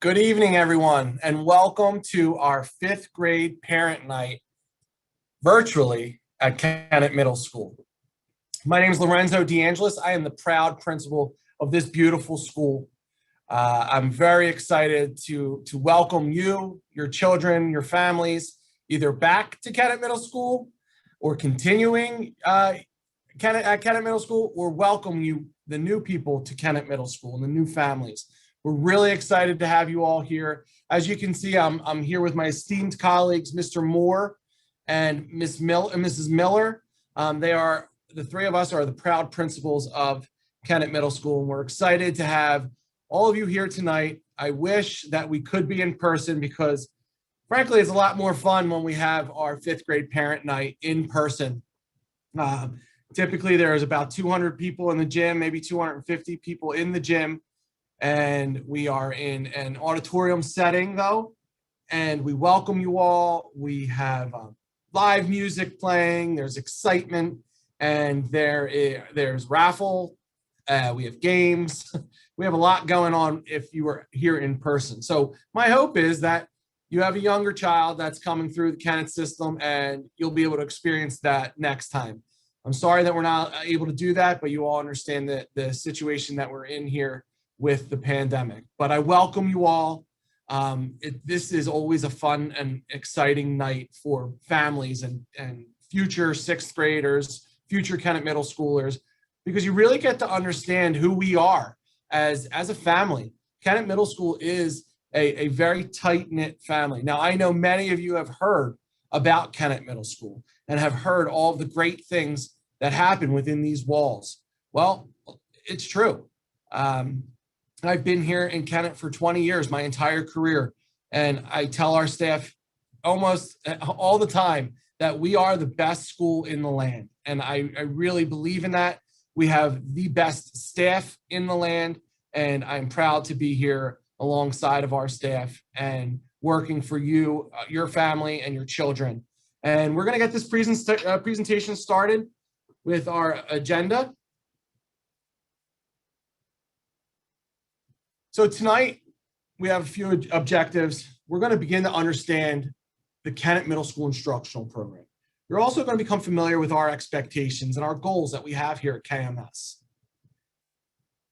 Good evening, everyone, and welcome to our fifth grade parent night virtually at Kenneth Middle School. My name is Lorenzo DeAngelis. I am the proud principal of this beautiful school. I'm very excited to welcome you, your children, your families, either back to Kenneth Middle School or continuing at Kenneth Middle School, or welcome you, the new people, to Kenneth Middle School and the new families. We're really excited to have you all here. As you can see, I'm here with my esteemed colleagues, Mr. Moore and Mrs. Miller. The three of us are the proud principals of Kenneth Middle School, and we're excited to have all of you here tonight. I wish that we could be in person because, frankly, it's a lot more fun when we have our fifth grade parent night in person. Typically, there's about 200 people in the gym, maybe 250 people in the gym. And we are in an auditorium setting, though, and we welcome you all. We have live music playing, there's excitement, and there's raffle, we have games. We have a lot going on if you are here in person. So my hope is that you have a younger child that's coming through the Kenneth system, and you'll be able to experience that next time. I'm sorry that we're not able to do that, but you all understand the situation that we're in here with the pandemic. But I welcome you all. This is always a fun and exciting night for families and future sixth graders, future Kenneth Middle Schoolers, because you really get to understand who we are as a family. Kenneth Middle School is a very tight-knit family. Now, I know many of you have heard about Kenneth Middle School and have heard all of the great things that happen within these walls. Well, it's true. I've been here in Kenneth for 20 years, my entire career, and I tell our staff almost all the time that we are the best school in the land, and I really believe in that. We have the best staff in the land, and I'm proud to be here alongside of our staff and working for you, your family, and your children. And we're going to get this presentation started with our agenda. So tonight, we have a few objectives. We're going to begin to understand the Kenneth Middle School instructional program. You're also going to become familiar with our expectations and our goals that we have here at KMS.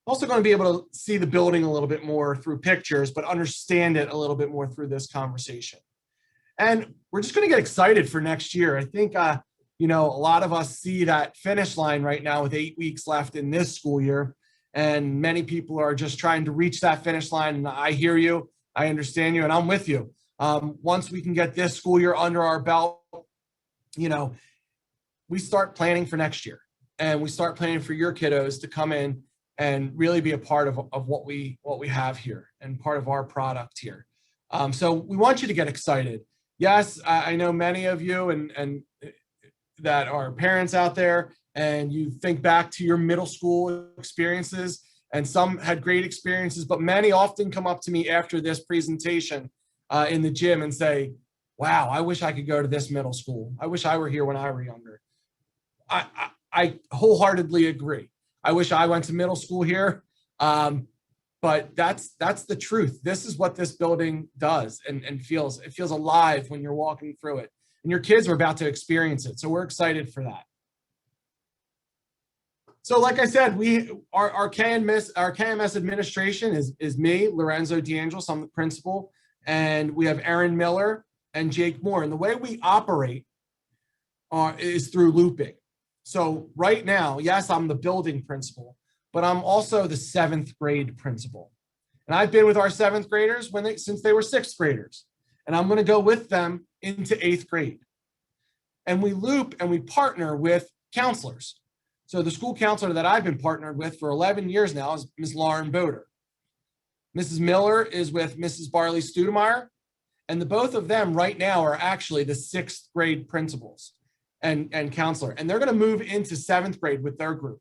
Also going to be able to see the building a little bit more through pictures, but understand it a little bit more through this conversation. And we're just going to get excited for next year. I think, a lot of us see that finish line right now with 8 weeks left in this school year. And many people are just trying to reach that finish line. And I hear you, I understand you, and I'm with you. Once we can get this school year under our belt, we start planning for next year, and we start planning for your kiddos to come in and really be a part of what we have here and part of our product here. So we want you to get excited. Yes, I know many of you and that are parents out there, and you think back to your middle school experiences, and some had great experiences, but many often come up to me after this presentation in the gym and say, wow, I wish I could go to this middle school. I wish I were here when I were younger. I wholeheartely agree. I wish I went to middle school here, but that's the truth. This is what this building does and feels. It feels alive when you're walking through it, and your kids are about to experience it. So we're excited for that. So like I said, our KMS Administration is me, Lorenzo DeAngelis, I'm the principal, and we have Aaron Miller and Jake Moore. And the way we operate is through looping. So right now, yes, I'm the building principal, but I'm also the seventh grade principal. And I've been with our seventh graders since they were sixth graders. And I'm going to go with them into eighth grade. And we loop and we partner with counselors. So the school counselor that I've been partnered with for 11 years now is Ms. Lauren Boder. Mrs. Miller is with Mrs. Barley Studemeyer, and the both of them right now are actually the sixth grade principals and counselor, and they're going to move into seventh grade with their group.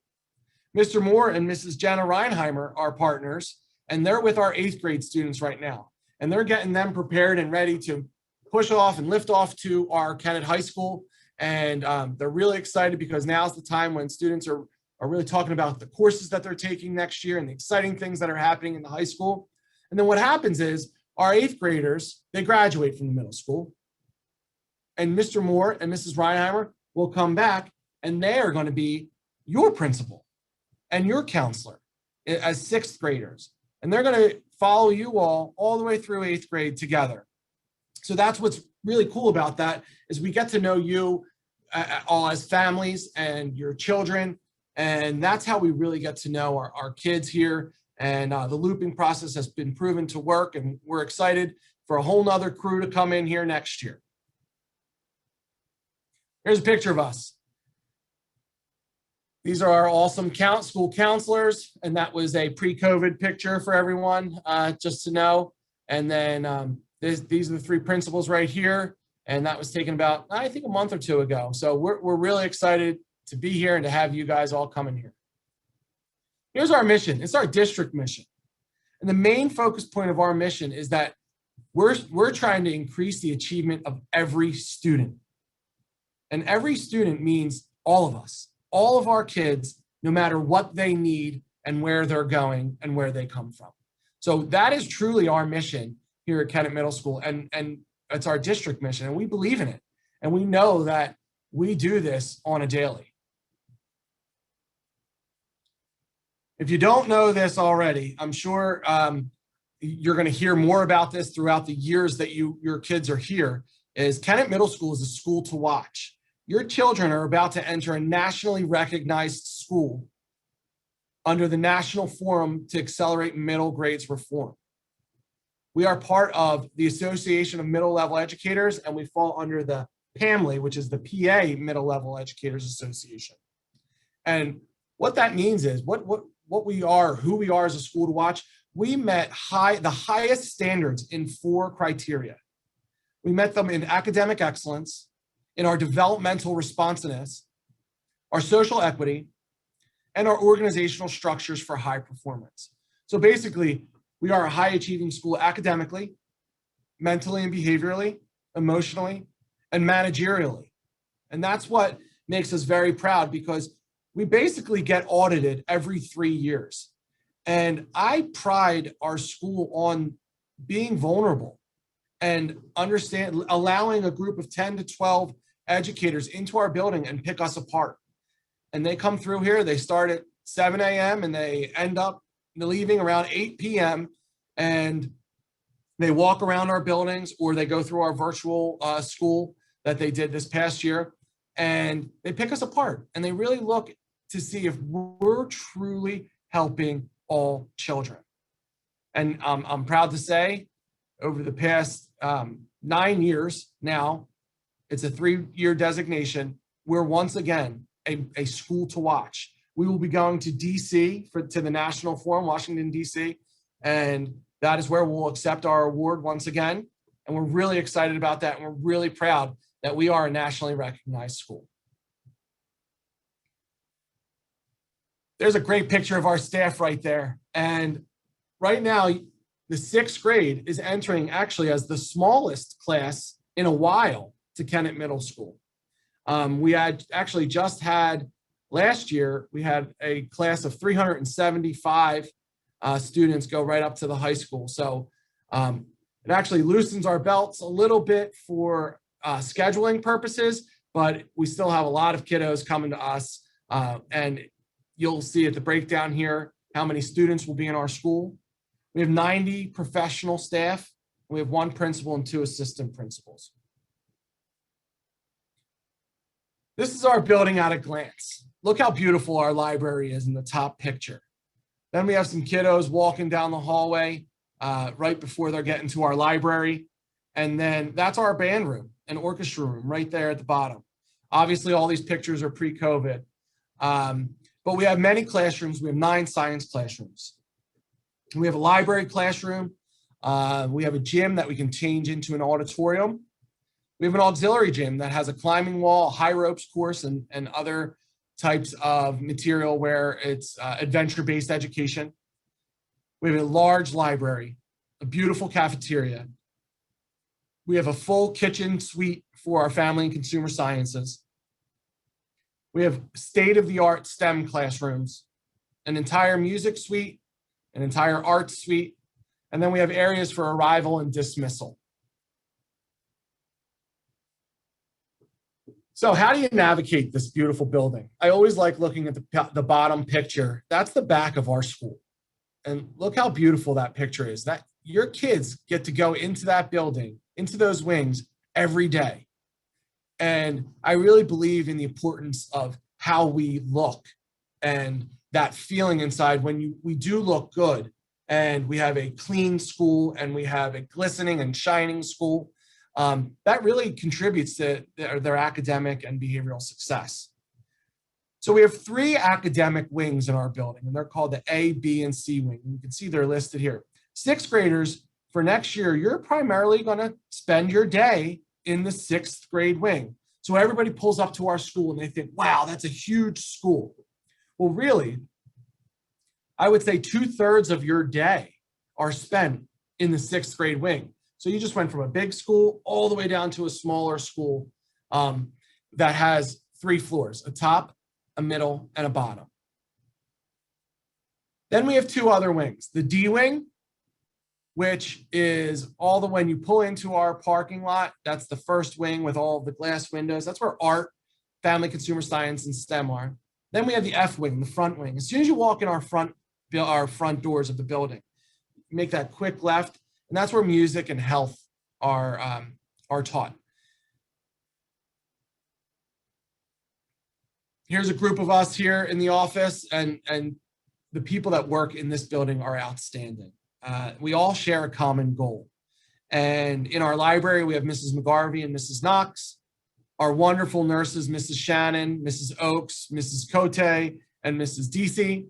Mr. Moore and Mrs. Jenna Reinheimer are partners, and they're with our eighth grade students right now, and they're getting them prepared and ready to push off and lift off to our Kenneth High School. And they're really excited because now's the time when students are really talking about the courses that they're taking next year and the exciting things that are happening in the high school. And then what happens is our 8th graders, they graduate from the middle school. And Mr. Moore and Mrs. Reinheimer will come back, and they are going to be your principal and your counselor as 6th graders. And they're going to follow you all the way through 8th grade together. So that's what's really cool about that, is we get to know you all as families and your children. And that's how we really get to know our kids here. And the looping process has been proven to work, and we're excited for a whole nother crew to come in here next year. Here's a picture of us. These are our awesome school counselors, and that was a pre-COVID picture for everyone, just to know. And then these are the 3 principals right here, and that was taken about, I think, a month or 2 ago. So we're really excited to be here and to have you guys all come in here. Here's our mission. It's our district mission. And the main focus point of our mission is that we're trying to increase the achievement of every student. And every student means all of us, all of our kids, no matter what they need and where they're going and where they come from. So that is truly our mission here at Kenneth Middle School. And it's our district mission, and we believe in it. And we know that we do this on a daily. If you don't know this already, I'm sure you're going to hear more about this throughout the years that your kids are here, is Kenneth Middle School is a school to watch. Your children are about to enter a nationally recognized school under the National Forum to Accelerate Middle Grades Reform. We are part of the Association of Middle Level Educators, and we fall under the PAMLE, which is the PA Middle Level Educators Association. And what that means is what we are, who we are as a school to watch. We met the highest standards in 4 criteria. We met them in academic excellence, in our developmental responsiveness, our social equity, and our organizational structures for high performance. So basically, we are a high achieving school academically, mentally and behaviorally, emotionally, and managerially. And that's what makes us very proud, because we basically get audited every 3 years. And I pride our school on being vulnerable and allowing a group of 10 to 12 educators into our building and pick us apart. And they come through here, they start at 7 a.m. and they end up leaving around 8 p.m. and they walk around our buildings, or they go through our virtual school that they did this past year, and they pick us apart, and they really look to see if we're truly helping all children. And I'm proud to say, over the past 9 years now, it's a 3-year designation, we're once again a school to watch. We will be going to DC to the National Forum, Washington, DC, and that is where we'll accept our award once again. And we're really excited about that, and we're really proud that we are a nationally recognized school. There's a great picture of our staff right there. And right now, the 6th grade is entering actually as the smallest class in a while to Kenneth Middle School. We had actually just had, last year, we had a class of 375 students go right up to the high school. So it actually loosens our belts a little bit for scheduling purposes, but we still have a lot of kiddos coming to us. And you'll see at the breakdown here how many students will be in our school. We have 90 professional staff. We have 1 principal and 2 assistant principals. This is our building at a glance. Look how beautiful our library is in the top picture. Then we have some kiddos walking down the hallway right before they're getting to our library. And then that's our band room and orchestra room right there at the bottom. Obviously, all these pictures are pre-COVID. But we have many classrooms. We have 9 science classrooms. We have a library classroom. We have a gym that we can change into an auditorium. We have an auxiliary gym that has a climbing wall, high ropes course, and other types of material where it's adventure-based education. We have a large library, a beautiful cafeteria. We have a full kitchen suite for our family and consumer sciences. We have state-of-the-art STEM classrooms, an entire music suite, an entire art suite, And then we have areas for arrival and dismissal. So how do you navigate this beautiful building? I always like looking at the bottom picture. That's the back of our school. And look how beautiful that picture is. That your kids get to go into that building, into those wings every day. And I really believe in the importance of how we look and that feeling inside when we do look good and we have a clean school and we have a glistening and shining school. That really contributes to their academic and behavioral success. So we have 3 academic wings in our building, and they're called the A, B, and C wing. You can see they're listed here. 6th graders, for next year, you're primarily going to spend your day in the 6th grade wing. So everybody pulls up to our school and they think, wow, that's a huge school. Well, really, I would say 2/3 of your day are spent in the 6th grade wing. So you just went from a big school all the way down to a smaller school that has 3 floors, a top, a middle, and a bottom. Then we have 2 other wings. The D wing, which is all the when you pull into our parking lot, that's the first wing with all the glass windows. That's where art, family, consumer science, and STEM are. Then we have the F wing, the front wing. As soon as you walk in our front doors of the building, make that quick left, and that's where music and health are taught. Here's a group of us here in the office, and the people that work in this building are outstanding. We all share a common goal. And in our library, we have Mrs. McGarvey and Mrs. Knox, our wonderful nurses, Mrs. Shannon, Mrs. Oakes, Mrs. Cote, and Mrs. Deasy.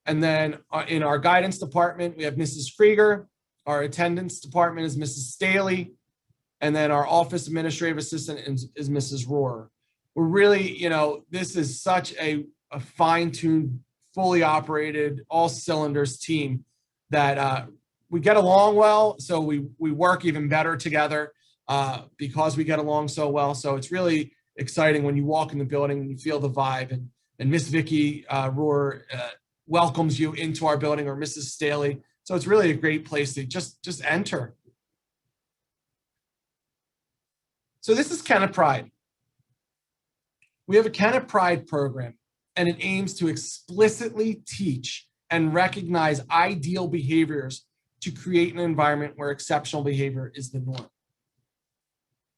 And then in our guidance department, we have Mrs. Krieger. Our attendance department is Mrs. Staley. And then our office administrative assistant is Mrs. Rohr. We're really, this is such a fine-tuned, fully operated, all cylinders team that we get along well. So we work even better together because we get along so well. So it's really exciting when you walk in the building and you feel the vibe. And Miss Vicky Rohr welcomes you into our building, or Mrs. Staley. So it's really a great place to just enter. So this is Kenneth Pride. We have a Kenneth Pride program, and it aims to explicitly teach and recognize ideal behaviors to create an environment where exceptional behavior is the norm.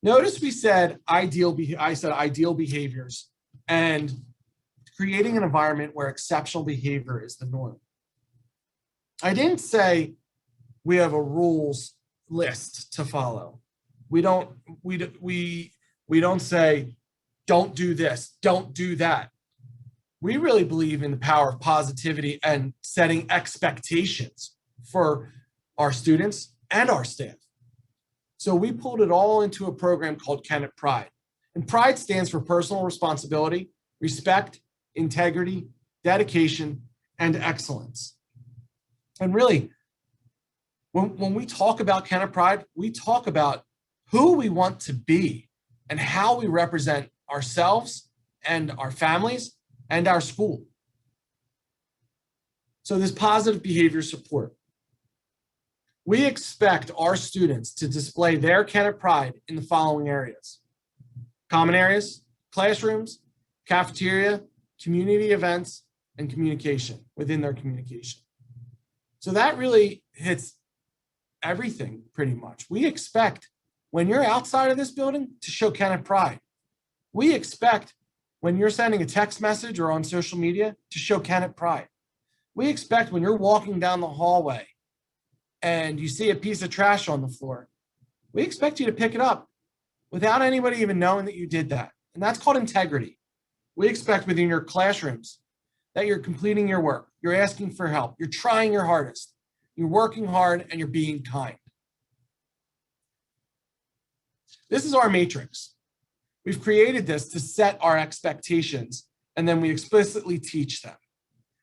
Notice I said ideal behaviors, and creating an environment where exceptional behavior is the norm. I didn't say we have a rules list to follow. We don't say, don't do this, don't do that. We really believe in the power of positivity and setting expectations for our students and our staff. So we pulled it all into a program called Kenneth Pride. And Pride stands for personal responsibility, respect, integrity, dedication, and excellence. And really, when we talk about Kenneth Pride, we talk about who we want to be and how we represent ourselves and our families and our school. So this positive behavior support. We expect our students to display their Kenneth Pride in the following areas: common areas, classrooms, cafeteria, community events, and communication within their communication. So that really hits everything pretty much. We expect when you're outside of this building to show Kenneth Pride. We expect when you're sending a text message or on social media to show Kenneth Pride. We expect when you're walking down the hallway and you see a piece of trash on the floor, we expect you to pick it up without anybody even knowing that you did that. And that's called integrity. We expect within your classrooms that you're completing your work, you're asking for help, you're trying your hardest, you're working hard, and you're being kind. This is our matrix. We've created this to set our expectations, and then we explicitly teach them.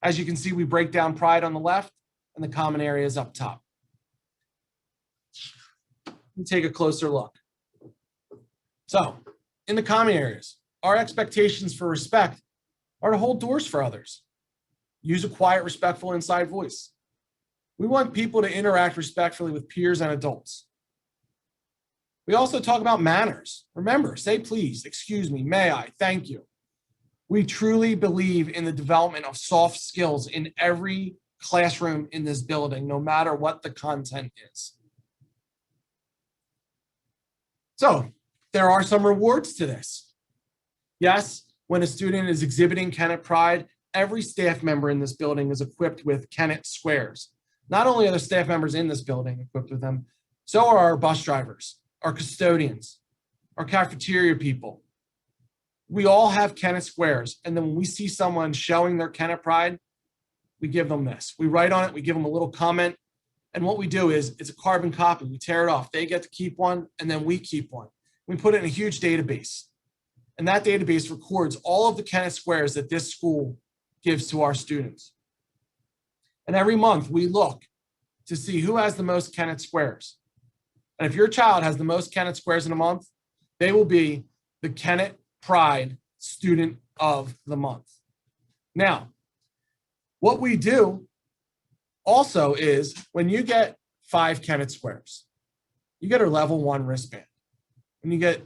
As you can see, we break down Pride on the left and the common areas up top. Let's take a closer look. So, in the common areas, our expectations for respect are to hold doors for others. Use a quiet, respectful inside voice. We want people to interact respectfully with peers and adults. We also talk about manners. Remember, say please, excuse me, may I, thank you. We truly believe in the development of soft skills in every classroom in this building, no matter what the content is. So there are some rewards to this. Yes, when a student is exhibiting Kenneth Pride, every staff member in this building is equipped with Kenneth squares. Not only are the staff members in this building equipped with them, so are our bus drivers, our custodians, our cafeteria people. We all have Kenneth squares. And then when we see someone showing their Kenneth Pride, we give them this. We write on it, we give them a little comment. And what we do is it's a carbon copy. We tear it off. They get to keep one, and then we keep one. We put it in a huge database. And that database records all of the Kenneth squares that this school gives to our students. And every month we look to see who has the most Kenneth squares. And if your child has the most Kenneth squares in a month, they will be the Kenneth Pride Student of the Month. Now, what we do also is when you get 5 Kenneth squares, you get a level 1 wristband. When you get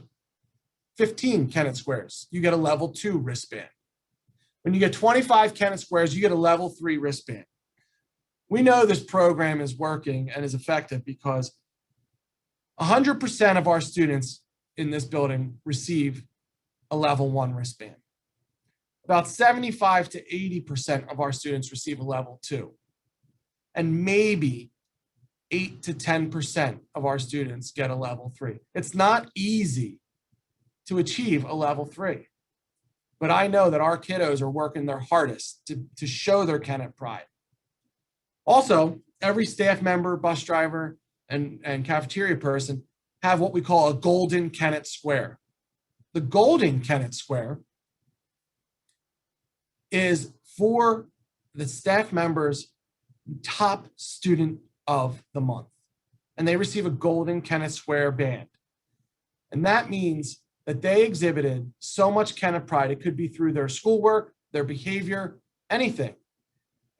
15 Kenneth squares, you get a level 2 wristband. When you get 25 Kenneth squares, you get a level 3 wristband. We know this program is working and is effective because 100% of our students in this building receive a level 1 wristband. About 75 to 80% of our students receive a level 2. And maybe 8 to 10% of our students get a level 3. It's not easy to achieve a level 3. But I know that our kiddos are working their hardest to show their Kenneth Pride. Also, every staff member, bus driver, and cafeteria person have what we call a golden Kenneth square. The golden Kenneth square is for the staff members' top student of the month. And they receive a golden Kenneth square band. And that means that they exhibited so much Kenneth Pride, it could be through their schoolwork, their behavior, anything.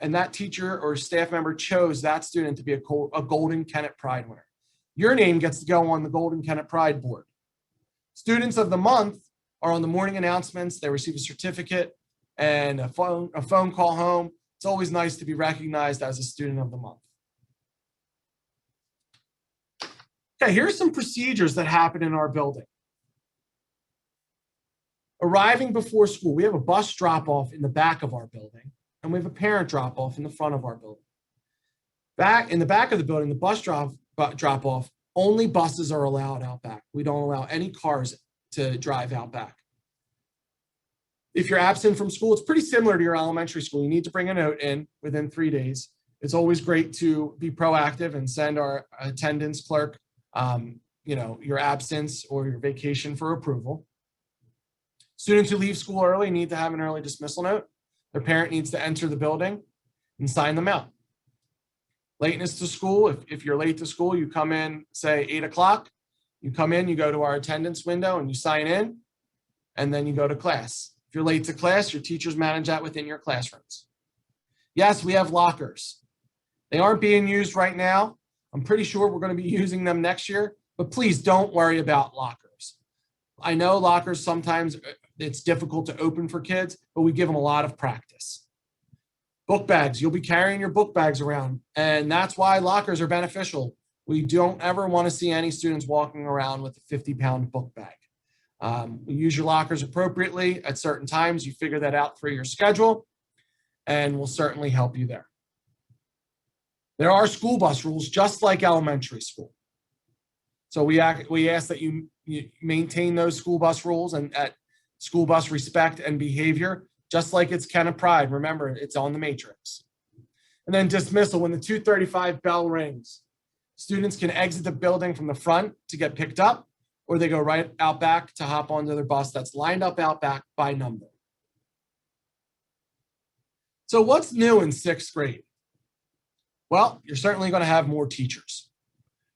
And that teacher or staff member chose that student to be a golden Kenneth Pride winner. Your name gets to go on the golden Kenneth Pride board. Students of the month are on the morning announcements. They receive a certificate and a phone call home. It's always nice to be recognized as a student of the month. Okay, here's some procedures that happen in our building. Arriving before school, we have a bus drop-off in the back of our building, and we have a parent drop-off in the front of our building. Back in the back of the building, the bus drop-off, only buses are allowed out back. We don't allow any cars to drive out back. If you're absent from school, it's pretty similar to your elementary school. You need to bring a note in within 3 days. It's always great to be proactive and send our attendance clerk, your absence or your vacation for approval. Students who leave school early need to have an early dismissal note. Their parent needs to enter the building and sign them out. Lateness to school, if you're late to school, you come in, say 8 o'clock. You come in, you go to our attendance window and you sign in, and then you go to class. If you're late to class, your teachers manage that within your classrooms. Yes, we have lockers. They aren't being used right now. I'm pretty sure we're going to be using them next year, but please don't worry about lockers. I know lockers sometimes it's difficult to open for kids, but we give them a lot of practice. Book bags, you'll be carrying your book bags around, and that's why lockers are beneficial. We don't ever want to see any students walking around with a 50-pound book bag. We use your lockers appropriately at certain times. You figure that out for your schedule, and we'll certainly help you there. There are school bus rules, just like elementary school. So we ask that you maintain those school bus rules and at school bus respect and behavior, just like it's Kenneth Pride. Remember, it's on the matrix. And then dismissal, when the 2:35 bell rings, students can exit the building from the front to get picked up, or they go right out back to hop onto their bus that's lined up out back by number. So what's new in 6th grade? Well, you're certainly going to have more teachers.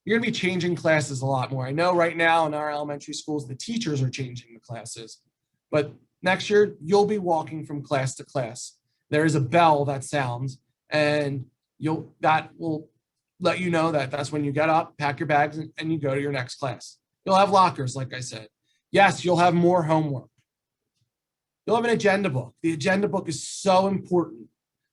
You're going to be changing classes a lot more. I know right now in our elementary schools, the teachers are changing the classes, but next year you'll be walking from class to class. There is a bell that sounds, and that will let you know that that's when you get up, pack your bags, and you go to your next class. You'll have lockers, like I said. Yes, you'll have more homework. You'll have an agenda book. The agenda book is so important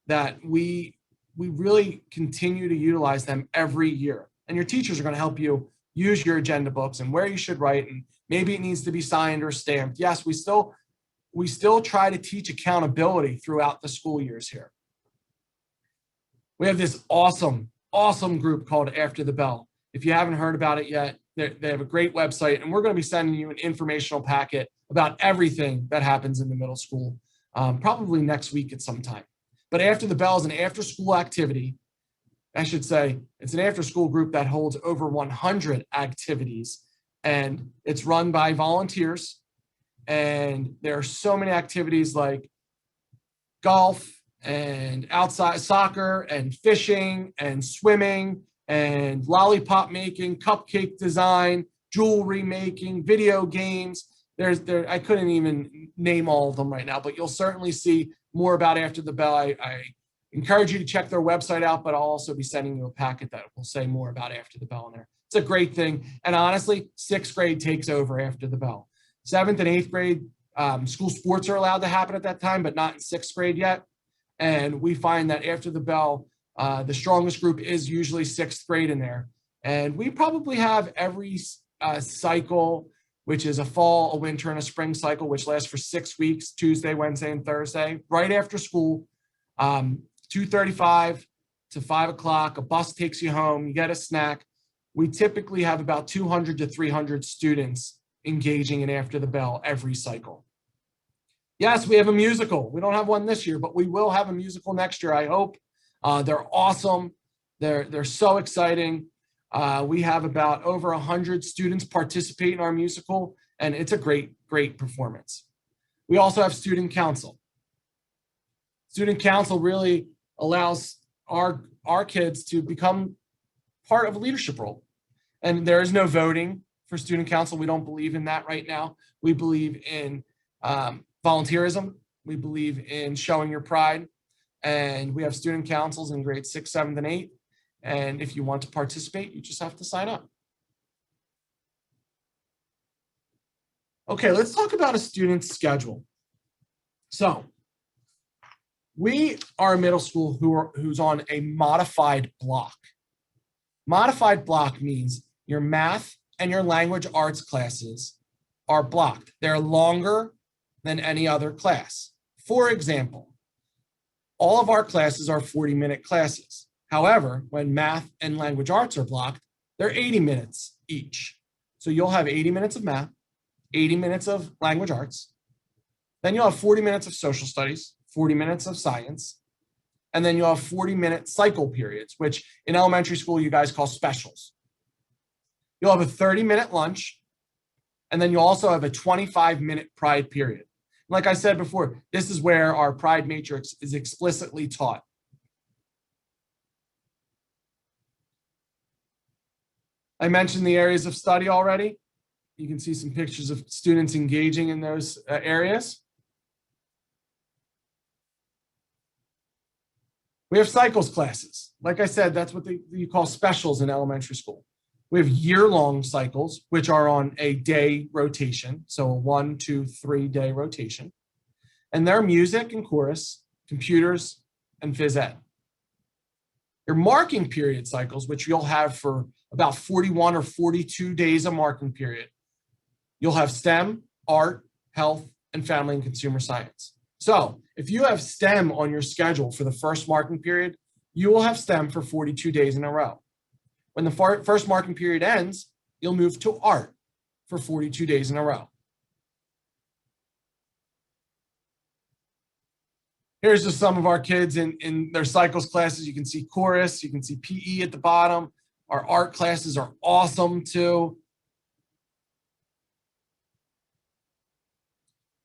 that we really continue to utilize them every year. And your teachers are going to help you use your agenda books and where you should write, and maybe it needs to be signed or stamped. Yes, we still try to teach accountability throughout the school years here. We have this awesome group called After the Bell. If you haven't heard about it yet, they have a great website, and we're going to be sending you an informational packet about everything that happens in the middle school, probably next week at some time. But After the Bell is an after-school activity. I should say it's an after-school group that holds over 100 activities, and it's run by volunteers. And there are so many activities like golf and outside soccer and fishing and swimming and lollipop making, cupcake design, jewelry making, video games. I couldn't even name all of them right now, but you'll certainly see more about After the Bell. I encourage you to check their website out, but I'll also be sending you a packet that will say more about After the Bell in there. It's a great thing. And honestly, 6th grade takes over After the Bell. 7th and 8th grade, school sports are allowed to happen at that time, but not in 6th grade yet. And we find that After the Bell, the strongest group is usually 6th grade in there. And we probably have every cycle, which is a fall, a winter, and a spring cycle, which lasts for 6 weeks, Tuesday, Wednesday, and Thursday, right after school, 2:35 to 5 o'clock. A bus takes you home, you get a snack. We typically have about 200 to 300 students engaging in After the Bell every cycle. Yes, we have a musical. We don't have one this year, but we will have a musical next year, I hope. They're awesome. They're so exciting. We have about over 100 students participate in our musical, and it's a great performance. We also have student council. Student council really allows our kids to become part of a leadership role. And there is no voting for student council. We don't believe in that right now. We believe in volunteerism. We believe in showing your pride. And we have student councils in grades 6, 7, and 8. And if you want to participate, you just have to sign up. Okay, let's talk about a student's schedule. So we are a middle school who's on a modified block. Modified block means your math and your language arts classes are blocked. They're longer than any other class. For example, all of our classes are 40-minute classes. However, when math and language arts are blocked, they're 80 minutes each. So you'll have 80 minutes of math, 80 minutes of language arts. Then you'll have 40 minutes of social studies, 40 minutes of science, and then you'll have 40-minute cycle periods, which in elementary school you guys call specials. You'll have a 30-minute lunch, and then you'll also have a 25-minute pride period. Like I said before, this is where our pride matrix is explicitly taught. I mentioned the areas of study already. You can see some pictures of students engaging in those areas. We have cycles classes. Like I said, that's what you call specials in elementary school. We have year-long cycles, which are on a day rotation, so a 1, 2, 3 day rotation. And they're music and chorus, computers, and phys ed. Your marking period cycles, which you'll have for about 41 or 42 days of marking period, you'll have STEM, art, health, and family and consumer science. So if you have STEM on your schedule for the first marking period, you will have STEM for 42 days in a row. When the first marking period ends, you'll move to art for 42 days in a row. Here's just some of our kids in their cycles classes. You can see chorus, you can see PE at the bottom. Our art classes are awesome too.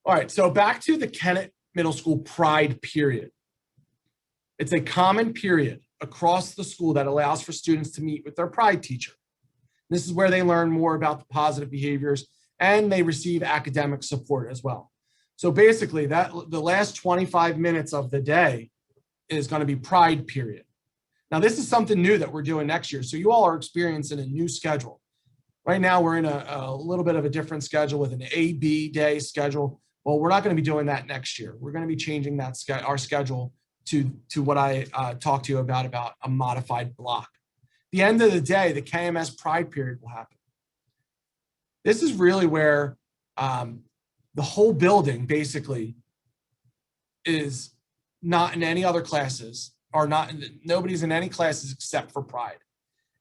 All right, so back to the Kenneth Middle School Pride period. It's a common period across the school that allows for students to meet with their pride teacher. This is where they learn more about the positive behaviors and they receive academic support as well. So basically the last 25 minutes of the day is going to be pride period. Now, this is something new that we're doing next year. So you all are experiencing a new schedule. Right now, we're in a little bit of a different schedule with an A-B day schedule. Well, we're not going to be doing that next year. We're going to be changing that our schedule to what I talked to you about a modified block. The end of the day, the KMS Pride period will happen. This is really where the whole building basically is not in any other classes, or nobody's in any classes except for Pride.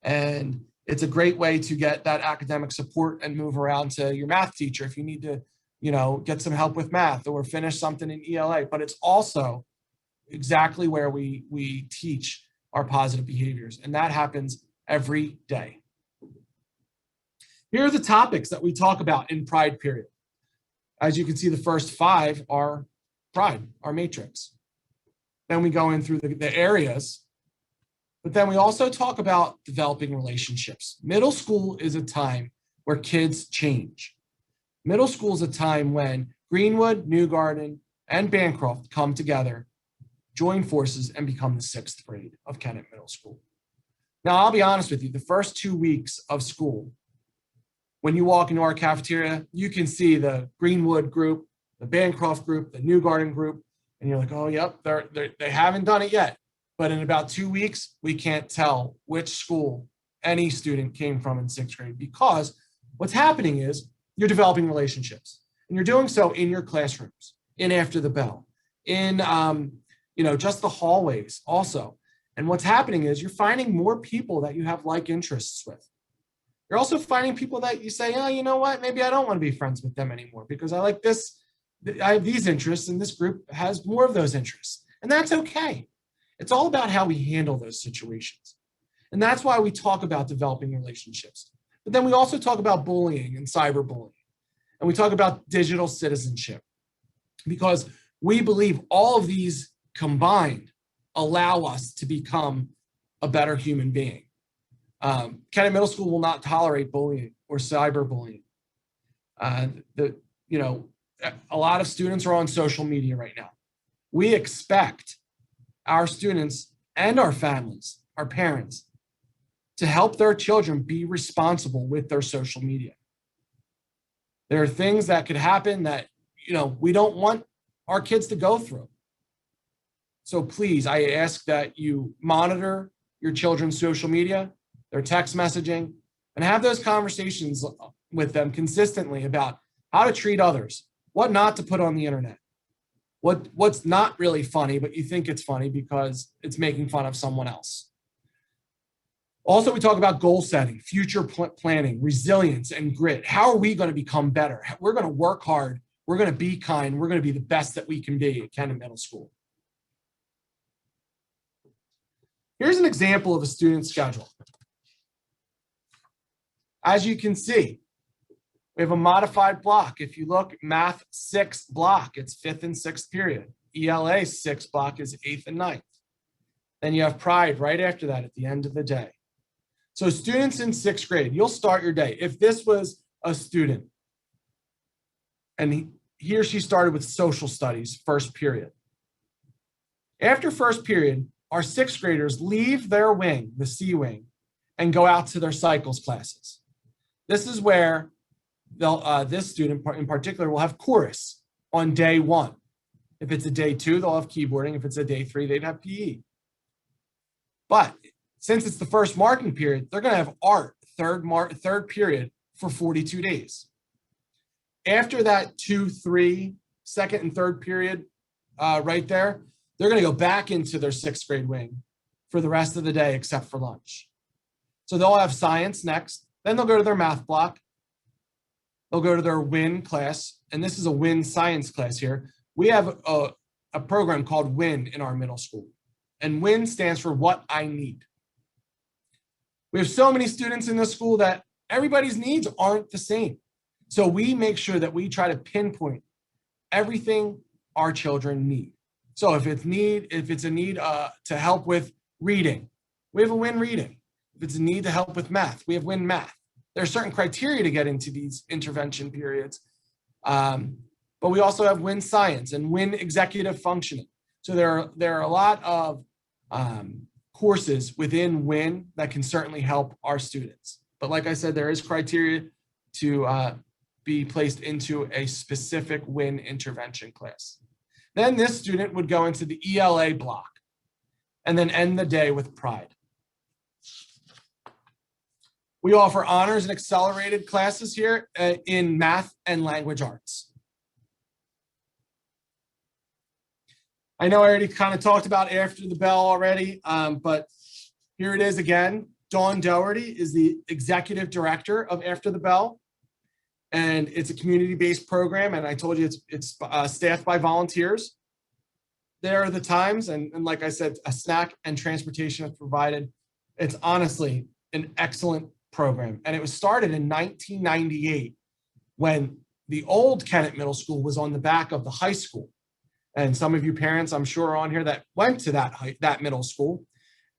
And it's a great way to get that academic support and move around to your math teacher if you need to, get some help with math or finish something in ELA. But it's also exactly where we teach our positive behaviors, and that happens every day. Here are the topics that we talk about in Pride period. As you can see, the first 5 are Pride, our matrix. Then we go in through the areas, but then we also talk about developing relationships. Middle school is a time where kids change. Middle school is a time when Greenwood, New Garden, and Bancroft come together, join forces, and become the 6th grade of Kennett Middle School. Now, I'll be honest with you, the first 2 weeks of school, when you walk into our cafeteria, you can see the Greenwood group, the Bancroft group, the New Garden group, and you're like, oh, yep, they haven't done it yet. But in about 2 weeks, we can't tell which school any student came from in 6th grade, because what's happening is you're developing relationships, and you're doing so in your classrooms, in after the bell, in just the hallways also. And what's happening is you're finding more people that you have like interests with. You're also finding people that you say, oh, you know what, maybe I don't want to be friends with them anymore because I like this, I have these interests, and this group has more of those interests. And that's okay. It's all about how we handle those situations. And that's why we talk about developing relationships. But then we also talk about bullying and cyberbullying. And we talk about digital citizenship, because we believe all of these combined allow us to become a better human being. Kennett Middle School will not tolerate bullying or cyberbullying. A lot of students are on social media right now. We expect our students and our families, our parents, to help their children be responsible with their social media. There are things that could happen that, we don't want our kids to go through. So please, I ask that you monitor your children's social media, their text messaging, and have those conversations with them consistently about how to treat others, what not to put on the internet, what's not really funny, but you think it's funny because it's making fun of someone else. Also, we talk about goal setting, future planning, resilience, and grit. How are we going to become better? We're going to work hard. We're going to be kind. We're going to be the best that we can be at Kennett Middle School. Here's an example of a student schedule. As you can see, we have a modified block. If you look, Math 6 block, it's 5th and 6th period. ELA 6 block is 8th and 9th. Then you have Pride right after that at the end of the day. So students in 6th grade, you'll start your day. If this was a student and he or she started with social studies, 1st period. After 1st period, our 6th graders leave their wing, the C wing, and go out to their cycles classes. This is where this student in particular will have chorus on day 1. If it's a day 2, they'll have keyboarding. If it's a day 3, they'd have PE. But since it's the first marking period, they're going to have art, third period for 42 days. After that 2, 3, 2nd and 3rd period right there, they're going to go back into their 6th grade wing for the rest of the day except for lunch. So they'll have science next. Then they'll go to their math block. They'll go to their WIN class. And this is a WIN science class here. We have a program called WIN in our middle school. And WIN stands for What I Need. We have so many students in this school that everybody's needs aren't the same. So we make sure that we try to pinpoint everything our children need. So if it's a need to help with reading, we have a WIN reading. If it's a need to help with math, we have WIN math. There are certain criteria to get into these intervention periods. But we also have WIN science and WIN executive functioning. So there are a lot of courses within WIN that can certainly help our students. But like I said, there is criteria to be placed into a specific WIN intervention class. Then this student would go into the ELA block and then end the day with Pride. We offer honors and accelerated classes here in math and language arts. I know I already kind of talked about After the Bell already, but here it is again. Dawn Doherty is the executive director of After the Bell, and it's a community-based program, and I told you it's staffed by volunteers. There are the times, and like I said, a snack and transportation is provided. It's honestly an excellent program, and it was started in 1998 when the old Kennett Middle School was on the back of the high school. And some of you parents, I'm sure, are on here that went to that middle school.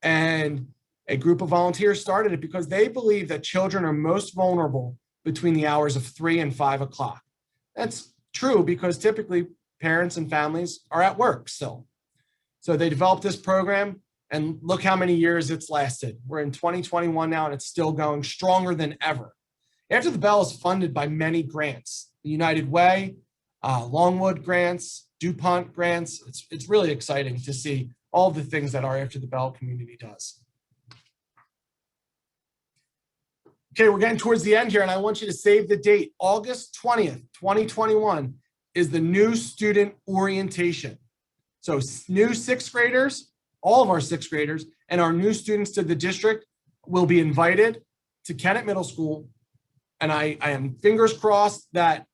And a group of volunteers started it because they believe that children are most vulnerable between the hours of 3 and 5 o'clock. That's true because typically parents and families are at work still. So they developed this program, and look how many years it's lasted. We're in 2021 now, and it's still going stronger than ever. After the Bell is funded by many grants, the United Way, Longwood grants, DuPont grants. It's really exciting to see all the things that our After the Bell community does. Okay, we're getting towards the end here, and I want you to save the date. August 20th, 2021 is the new student orientation. So new sixth graders, all of our sixth graders, and our new students to the district will be invited to Kennett Middle School. And I am fingers crossed that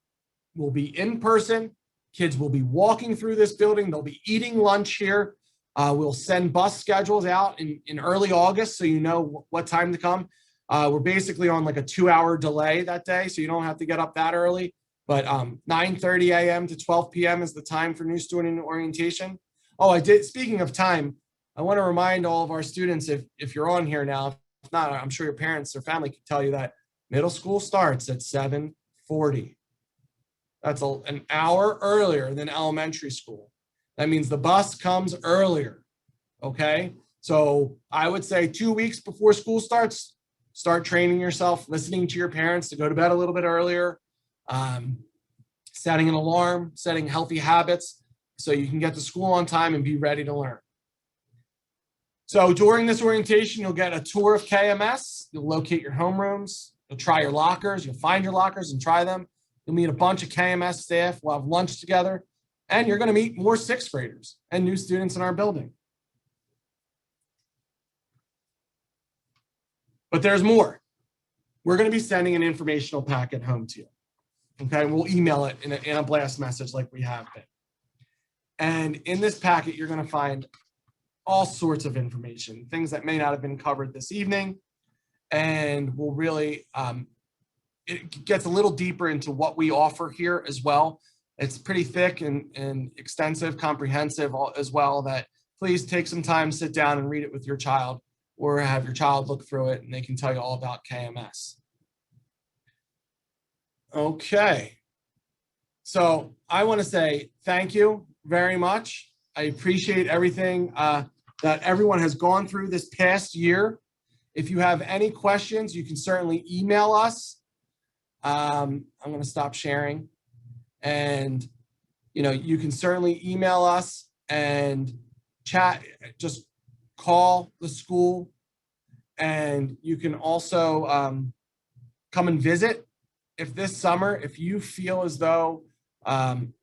we'll be in person. Kids will be walking through this building. They'll be eating lunch here. We'll send bus schedules out in early August so you know what time to come. We're basically on like a 2-hour delay that day, so you don't have to get up that early. But 9:30 a.m. to 12 p.m. is the time for new student orientation. Oh, speaking of time, I want to remind all of our students, if you're on here now, if not, I'm sure your parents or family can tell you that middle school starts at 7:40. That's an hour earlier than elementary school. That means the bus comes earlier, okay? So I would say 2 weeks before school starts, start training yourself, listening to your parents to go to bed a little bit earlier, setting an alarm, setting healthy habits so you can get to school on time and be ready to learn. So during this orientation, you'll get a tour of KMS. You'll locate your homerooms. You'll try your lockers. You'll find your lockers and try them. You'll meet a bunch of KMS staff. We'll have lunch together. And you're going to meet more sixth graders and new students in our building. But there's more. We're going to be sending an informational packet home to you. Okay, we'll email it in a blast message like we have been. And in this packet, you're going to find all sorts of information, things that may not have been covered this evening. And we'll really, it gets a little deeper into what we offer here as well. It's pretty thick and extensive, comprehensive as well, that please take some time, sit down and read it with your child, or have your child look through it and they can tell you all about KMS. Okay, so I want to say thank you very much. I appreciate everything that everyone has gone through this past year. If you have any questions, you can certainly email us. I'm going to stop sharing. And, you can certainly email us and chat, just call the school. And you can also come and visit. If this summer, if you feel as though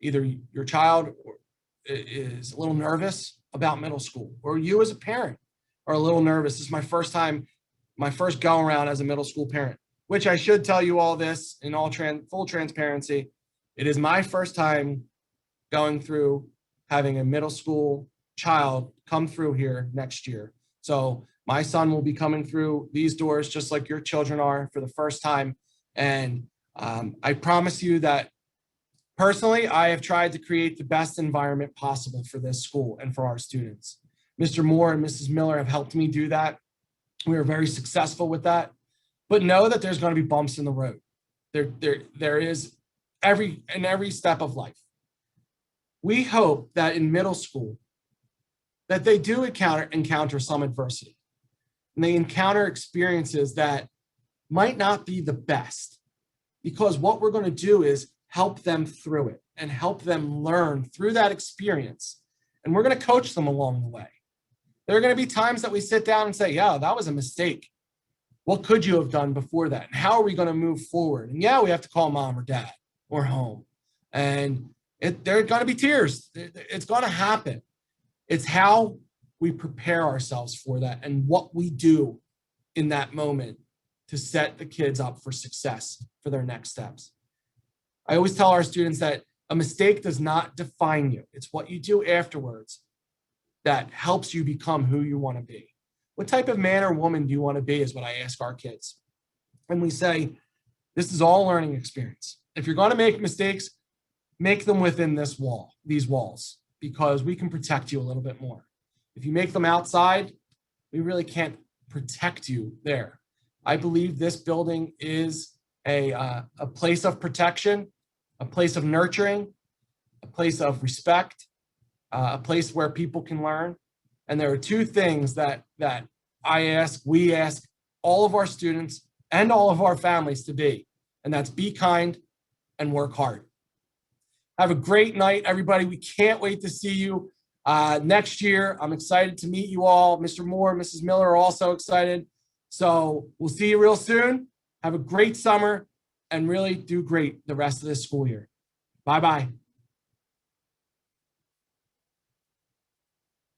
either your child is a little nervous about middle school, or you as a parent are a little nervous, this is my first time, my first go around as a middle school parent, which I should tell you all this in all full transparency. It is my first time going through having a middle school child come through here next year. So my son will be coming through these doors just like your children are for the first time. And I promise you that personally, I have tried to create the best environment possible for this school and for our students. Mr. Moore and Mrs. Miller have helped me do that. We are very successful with that. But know that there's going to be bumps in the road. There is in every step of life. We hope that in middle school that they do encounter some adversity. and they encounter experiences that might not be the best, because what we're going to do is help them through it and help them learn through that experience. And we're going to coach them along the way. There are going to be times that we sit down and say, yeah, that was a mistake. What could you have done before that? And how are we going to move forward? And yeah, we have to call mom or dad or home. And there are going to be tears. It's going to happen. It's how we prepare ourselves for that and what we do in that moment to set the kids up for success for their next steps. I always tell our students that a mistake does not define you. It's what you do afterwards that helps you become who you want to be. What type of man or woman do you want to be is what I ask our kids. And we say, this is all learning experience. If you're going to make mistakes, make them within these walls, because we can protect you a little bit more. If you make them outside, we really can't protect you there. I believe this building is a place of protection, a place of nurturing, a place of respect, a place where people can learn. And there are two things that we ask all of our students and all of our families to be, and that's be kind and work hard. Have a great night, everybody. We can't wait to see you next year. I'm excited to meet you all. Mr. Moore, Mrs. Miller are also excited. So we'll see you real soon. Have a great summer and really do great the rest of this school year. Bye-bye.